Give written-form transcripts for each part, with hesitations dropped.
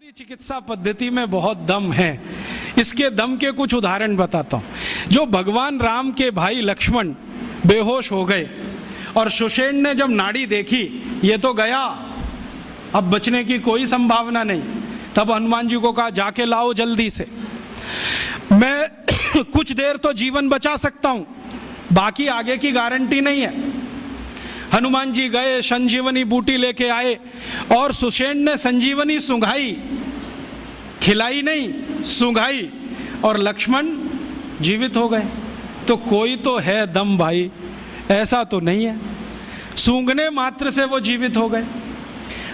हमारी चिकित्सा पद्धति में बहुत दम है। इसके दम के कुछ उदाहरण बताता हूं। जो भगवान राम के भाई लक्ष्मण बेहोश हो गए और सुषेण ने जब नाड़ी देखी, ये तो गया, अब बचने की कोई संभावना नहीं, तब हनुमान जी को कहा जाके लाओ जल्दी से, मैं कुछ देर तो जीवन बचा सकता हूं, बाकी आगे की गारंटी नहीं है। हनुमान जी गए, संजीवनी बूटी लेके आए और सुषेण ने संजीवनी सूंघाई, खिलाई नहीं, सूंघाई, और लक्ष्मण जीवित हो गए। तो कोई तो है दम भाई, ऐसा तो नहीं है सूंघने मात्र से वो जीवित हो गए।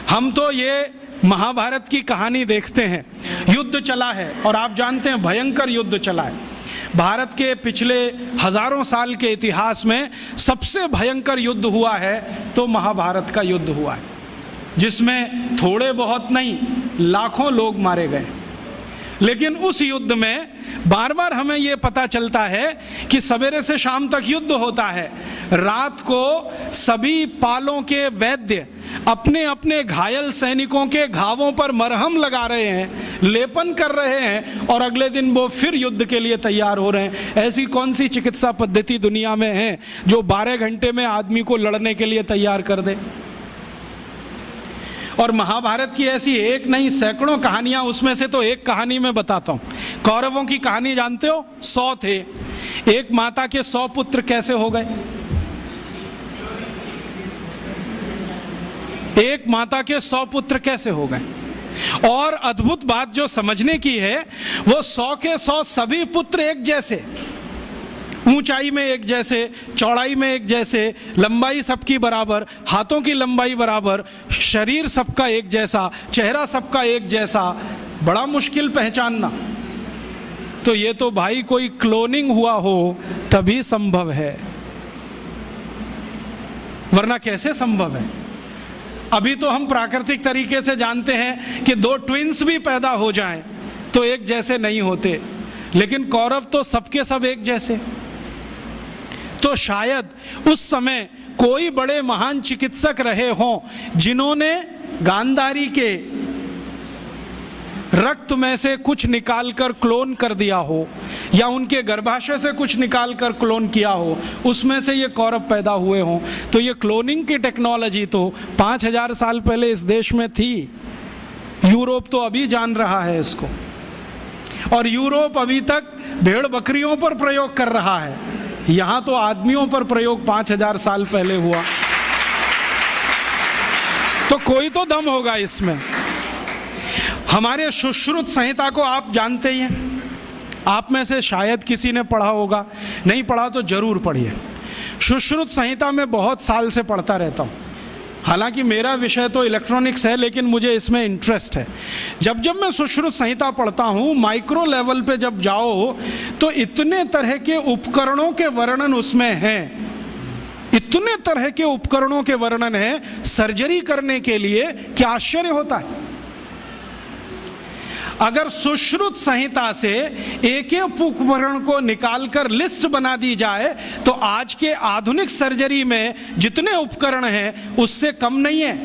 हम तो ये महाभारत की कहानी देखते हैं, युद्ध चला है और आप जानते हैं भयंकर युद्ध चला है। भारत के पिछले हजारों साल के इतिहास में सबसे भयंकर युद्ध हुआ है तो महाभारत का युद्ध हुआ है, जिसमें थोड़े बहुत नहीं लाखों लोग मारे गए। लेकिन उस युद्ध में बार बार हमें यह पता चलता है कि सवेरे से शाम तक युद्ध होता है, रात को सभी पालों के वैद्य अपने अपने घायल सैनिकों के घावों पर मरहम लगा रहे हैं, लेपन कर रहे हैं, और अगले दिन वो फिर युद्ध के लिए तैयार हो रहे हैं। ऐसी कौन सी चिकित्सा पद्धति दुनिया में है जो 12 घंटे में आदमी को लड़ने के लिए तैयार कर दे? और महाभारत की ऐसी एक नहीं सैकड़ों कहानियां, उसमें से तो एक कहानी मैं बताता हूं। कौरवों की कहानी जानते हो? 100 थे, एक माता के 100 पुत्र कैसे हो गए? एक माता के 100 पुत्र कैसे हो गए? और अद्भुत बात जो समझने की है, वो 100 के 100 सभी पुत्र एक जैसे, ऊंचाई में एक जैसे, चौड़ाई में एक जैसे, लंबाई सबकी बराबर, हाथों की लंबाई बराबर, शरीर सबका एक जैसा, चेहरा सबका एक जैसा, बड़ा मुश्किल पहचानना। तो ये तो भाई कोई क्लोनिंग हुआ हो तभी संभव है, वरना कैसे संभव है? अभी तो हम प्राकृतिक तरीके से जानते हैं कि 2 ट्विंस भी पैदा हो जाएं तो एक जैसे नहीं होते, लेकिन कौरव तो सबके सब एक जैसे। तो शायद उस समय कोई बड़े महान चिकित्सक रहे हों जिन्होंने गांधारी के रक्त में से कुछ निकालकर क्लोन कर दिया हो, या उनके गर्भाशय से कुछ निकालकर क्लोन किया हो, उसमें से ये कौरव पैदा हुए हों। तो ये क्लोनिंग की टेक्नोलॉजी तो 5000 साल पहले इस देश में थी। यूरोप तो अभी जान रहा है इसको, और यूरोप अभी तक भेड़ बकरियों पर प्रयोग कर रहा है, यहां तो आदमियों पर प्रयोग 5000 साल पहले हुआ। तो कोई तो दम होगा इसमें। हमारे सुश्रुत संहिता को आप जानते ही हैं, आप में से शायद किसी ने पढ़ा होगा, नहीं पढ़ा तो जरूर पढ़िए। सुश्रुत संहिता में बहुत साल से पढ़ता रहता हूं। हालांकि मेरा विषय तो इलेक्ट्रॉनिक्स है, लेकिन मुझे इसमें इंटरेस्ट है। जब जब मैं सुश्रुत संहिता पढ़ता हूँ, माइक्रो लेवल पे जब जाओ तो इतने तरह के उपकरणों के वर्णन उसमें हैं, इतने तरह के उपकरणों के वर्णन हैं सर्जरी करने के लिए कि आश्चर्य होता है। अगर सुश्रुत संहिता से एक एक उपकरण को निकालकर लिस्ट बना दी जाए तो आज के आधुनिक सर्जरी में जितने उपकरण हैं उससे कम नहीं है।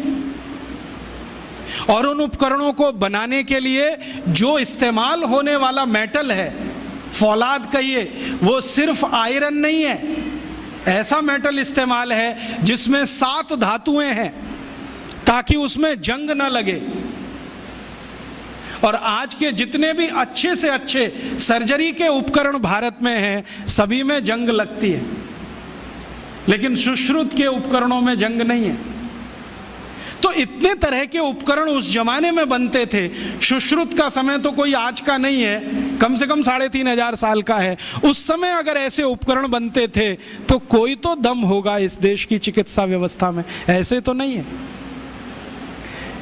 और उन उपकरणों को बनाने के लिए जो इस्तेमाल होने वाला मेटल है, फौलाद कहिए, वो सिर्फ आयरन नहीं है, ऐसा मेटल इस्तेमाल है जिसमें 7 धातुएं हैं ताकि उसमें जंग न लगे। और आज के जितने भी अच्छे से अच्छे सर्जरी के उपकरण भारत में हैं, सभी में जंग लगती है, लेकिन सुश्रुत के उपकरणों में जंग नहीं है। तो इतने तरह के उपकरण उस जमाने में बनते थे। सुश्रुत का समय तो कोई आज का नहीं है, कम से कम 3500 साल का है। उस समय अगर ऐसे उपकरण बनते थे तो कोई तो दम होगा इस देश की चिकित्सा व्यवस्था में, ऐसे तो नहीं है।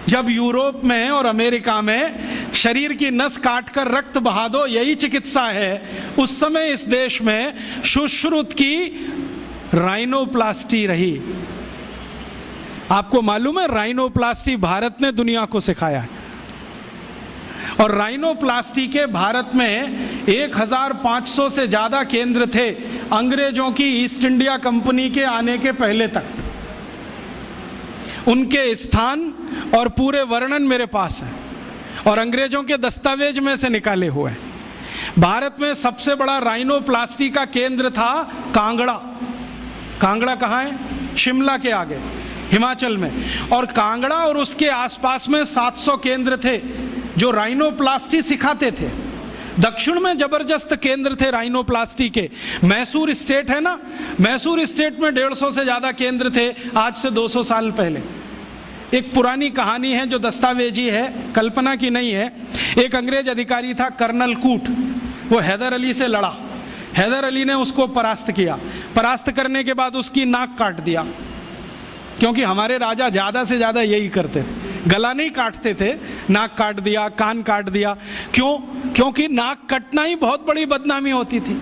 जब यूरोप में और अमेरिका में शरीर की नस काटकर रक्त बहा दो, यही चिकित्सा है, उस समय इस देश में सुश्रुत की राइनोप्लास्टी रही। आपको मालूम है, राइनोप्लास्टी भारत ने दुनिया को सिखाया है। और राइनोप्लास्टी के भारत में 1500 से ज्यादा केंद्र थे अंग्रेजों की ईस्ट इंडिया कंपनी के आने के पहले तक। उनके स्थान और पूरे वर्णन मेरे पास है। और अंग्रेजों के दस्तावेज में से निकाले हुए। भारत में सबसे बड़ा राइनोप्लास्टी का केंद्र था कांगड़ा। कांगड़ा कहाँ है? शिमला के आगे, हिमाचल में। और कांगड़ा और उसके आसपास में 700 केंद्र थे जो राइनोप्लास्टी सिखाते थे। दक्षिण में जबरदस्त केंद्र थे राइनोप्लास्टी के। मैसूर स्टेट है ना, मैसूर स्टेट में 150 से ज्यादा केंद्र थे आज से 200 साल पहले। एक पुरानी कहानी है जो दस्तावेजी है, कल्पना की नहीं है। एक अंग्रेज अधिकारी था कर्नल कूट, वो हैदर अली से लड़ा। हैदर अली ने उसको परास्त किया। परास्त करने के बाद उसकी नाक काट दिया, क्योंकि हमारे राजा ज़्यादा से ज़्यादा यही करते थे, गला नहीं काटते थे, नाक काट दिया, कान काट दिया। क्यों? क्योंकि नाक कटना ही बहुत बड़ी बदनामी होती थी।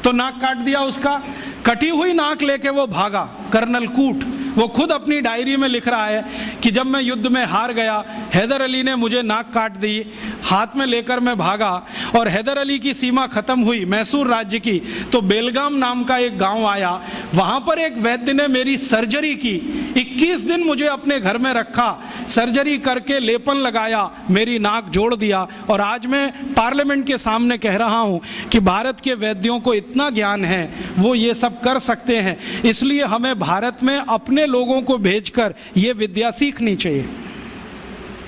तो नाक काट दिया उसका। कटी हुई नाक लेके वो भागा, कर्नल कूट। वो खुद अपनी डायरी में लिख रहा है कि जब मैं युद्ध में हार गया, हैदर अली ने मुझे नाक काट दी, हाथ में लेकर मैं भागा और हैदर अली की सीमा खत्म हुई मैसूर राज्य की, तो बेलगाम नाम का एक गांव आया। वहां पर एक वैद्य ने मेरी सर्जरी की, 21 दिन मुझे अपने घर में रखा, सर्जरी करके लेपन लगाया, मेरी नाक जोड़ दिया। और आज मैं पार्लियामेंट के सामने कह रहा हूं कि भारत के वैद्यों को इतना ज्ञान है, वो ये सब कर सकते हैं। इसलिए हमें भारत में अपने लोगों को भेजकर ये विद्या सीखनी चाहिए।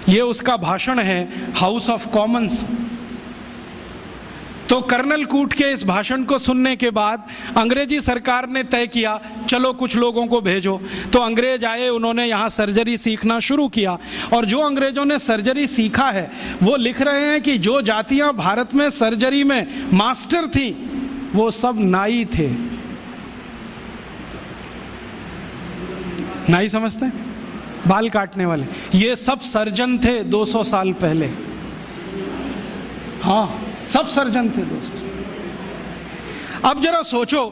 ये उसका भाषण है हाउस ऑफ कॉमन्स। तो कर्नल कूट के इस भाषण को सुनने के बाद अंग्रेजी सरकार ने तय किया, चलो कुछ लोगों को भेजो। तो अंग्रेज आए, उन्होंने यहाँ सर्जरी सीखना शुरू किया। और जो अंग्रेजों ने सर्जरी सीखा है वो लिख रहे हैं कि जो जातियां भारत में सर्जरी में मास्टर थी वो सब नाई थे। नाई समझते हैं? बाल काटने वाले। ये सब सर्जन थे 200 साल पहले। हाँ, सब सर्जन थे 200 साल। अब जरा सोचो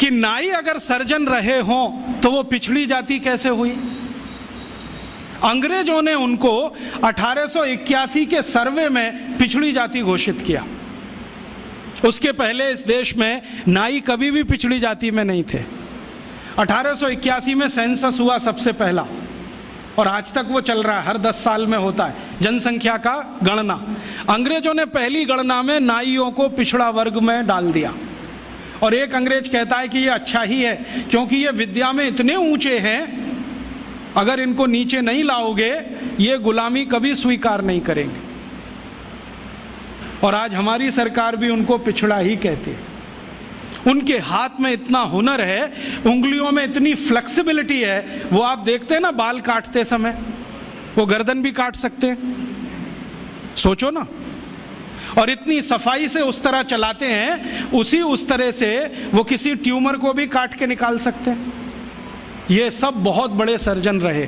कि नाई अगर सर्जन रहे हों तो वो पिछड़ी जाति कैसे हुई? अंग्रेजों ने उनको 1881 के सर्वे में पिछड़ी जाति घोषित किया। उसके पहले इस देश में नाई कभी भी पिछड़ी जाति में नहीं थे। 1881 में सेंसस हुआ सबसे पहला, और आज तक वो चल रहा है, हर 10 साल में होता है जनसंख्या का गणना। अंग्रेजों ने पहली गणना में नाइयों को पिछड़ा वर्ग में डाल दिया। और एक अंग्रेज कहता है कि ये अच्छा ही है, क्योंकि ये विद्या में इतने ऊंचे हैं, अगर इनको नीचे नहीं लाओगे ये गुलामी कभी स्वीकार नहीं करेंगे। और आज हमारी सरकार भी उनको पिछड़ा ही कहती है। उनके हाथ में इतना हुनर है, उंगलियों में इतनी फ्लेक्सिबिलिटी है। वो आप देखते हैं ना, बाल काटते समय वो गर्दन भी काट सकते हैं, सोचो ना। और इतनी सफाई से उस तरह चलाते हैं, उस तरह से वो किसी ट्यूमर को भी काट के निकाल सकते हैं। ये सब बहुत बड़े सर्जन रहे।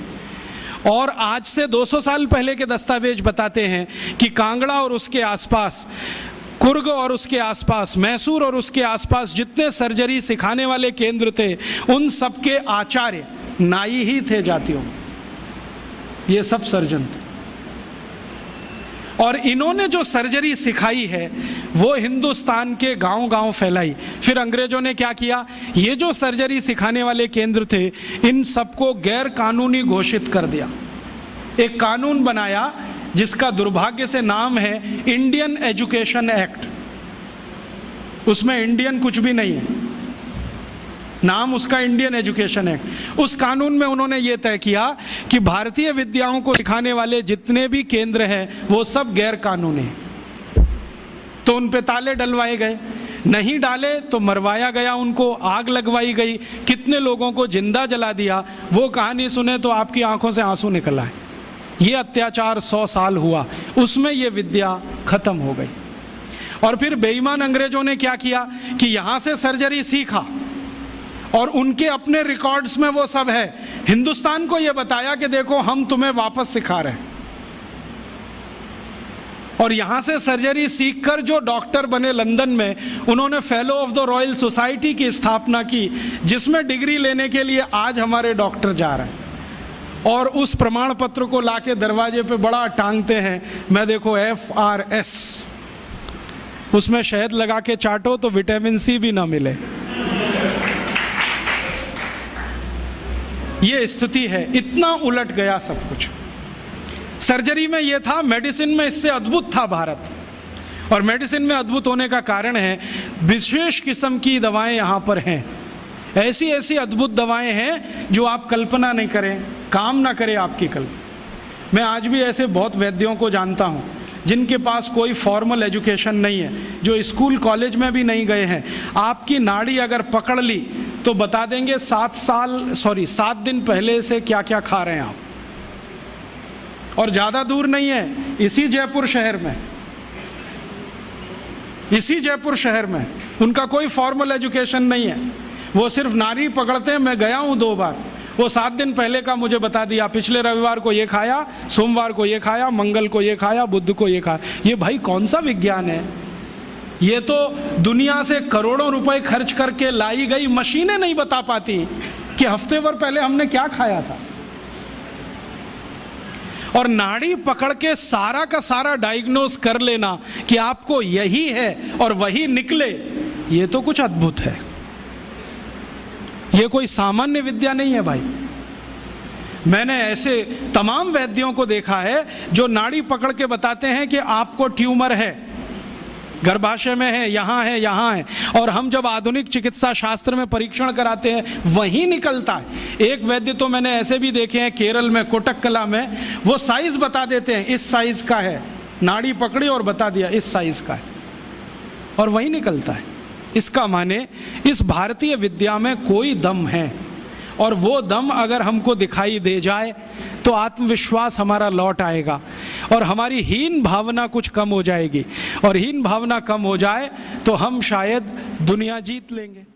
और आज से 200 साल पहले के दस्तावेज बताते हैं कि कांगड़ा और उसके आसपास, कुर्ग और उसके आसपास, मैसूर और उसके आसपास जितने सर्जरी सिखाने वाले केंद्र थे, उन सबके आचार्य नाई ही थे जातियों। ये सब सर्जन थे। और इन्होंने जो सर्जरी सिखाई है वो हिंदुस्तान के गांव-गांव फैलाई। फिर अंग्रेजों ने क्या किया, ये जो सर्जरी सिखाने वाले केंद्र थे, इन सबको गैर कानूनी घोषित कर दिया। एक कानून बनाया जिसका दुर्भाग्य से नाम है इंडियन एजुकेशन एक्ट। उसमें इंडियन कुछ भी नहीं है, नाम उसका इंडियन एजुकेशन एक्ट। उस कानून में उन्होंने ये तय किया कि भारतीय विद्याओं को सिखाने वाले जितने भी केंद्र हैं वो सब गैर कानूनी हैं। तो उन पे ताले डलवाए गए, नहीं डाले तो मरवाया गया, उनको आग लगवाई गई, कितने लोगों को जिंदा जला दिया। वो कहानी सुने तो आपकी आंखों से आंसू निकल आए। ये अत्याचार 100 साल हुआ, उसमें ये विद्या खत्म हो गई। और फिर बेईमान अंग्रेजों ने क्या किया कि यहां से सर्जरी सीखा और उनके अपने रिकॉर्ड्स में वो सब है। हिंदुस्तान को ये बताया कि देखो हम तुम्हें वापस सिखा रहे हैं। और यहां से सर्जरी सीखकर जो डॉक्टर बने लंदन में, उन्होंने fellow of the royal society की स्थापना की, जिसमें डिग्री लेने के लिए आज हमारे डॉक्टर जा रहे हैं। और उस प्रमाण पत्र को लाके दरवाजे पे बड़ा टांगते हैं। मैं देखो FRS, उसमें शहद लगा के चाटो तो विटामिन C भी ना मिले। ये स्थिति है, इतना उलट गया सब कुछ। सर्जरी में ये था, मेडिसिन में इससे अद्भुत था भारत। और मेडिसिन में अद्भुत होने का कारण है विशेष किस्म की दवाएं यहाँ पर हैं। ऐसी ऐसी अद्भुत दवाएं हैं जो आप कल्पना नहीं करें, काम ना करें आपकी कल्पना। मैं आज भी ऐसे बहुत वैद्यों को जानता हूँ जिनके पास कोई फॉर्मल एजुकेशन नहीं है, जो स्कूल कॉलेज में भी नहीं गए हैं। आपकी नाड़ी अगर पकड़ ली तो बता देंगे 7 दिन पहले से क्या क्या खा रहे हैं आप। और ज़्यादा दूर नहीं है, इसी जयपुर शहर में उनका कोई फॉर्मल एजुकेशन नहीं है, वो सिर्फ नाड़ी पकड़ते हैं। मैं गया हूँ 2 बार, वो 7 दिन पहले का मुझे बता दिया, पिछले रविवार को ये खाया, सोमवार को ये खाया, मंगल को ये खाया, बुध को ये खाया। ये भाई कौन सा विज्ञान है? ये तो दुनिया से करोड़ों रुपए खर्च करके लाई गई मशीनें नहीं बता पाती कि हफ्ते भर पहले हमने क्या खाया था। और नाड़ी पकड़ के सारा का सारा डायग्नोस कर लेना कि आपको यही है और वही निकले, ये तो कुछ अद्भुत है। ये कोई सामान्य विद्या नहीं है भाई। मैंने ऐसे तमाम वैद्यों को देखा है जो नाड़ी पकड़ के बताते हैं कि आपको ट्यूमर है, गर्भाशय में है, यहाँ है, यहाँ है। और हम जब आधुनिक चिकित्सा शास्त्र में परीक्षण कराते हैं वही निकलता है। एक वैद्य तो मैंने ऐसे भी देखे हैं केरल में, कोटक्कला में, वो साइज बता देते हैं, इस साइज का है, नाड़ी पकड़ी और बता दिया इस साइज का है, और वही निकलता है। इसका माने इस भारतीय विद्या में कोई दम है, और वो दम अगर हमको दिखाई दे जाए तो आत्मविश्वास हमारा लौट आएगा और हमारी हीन भावना कुछ कम हो जाएगी। और हीन भावना कम हो जाए तो हम शायद दुनिया जीत लेंगे।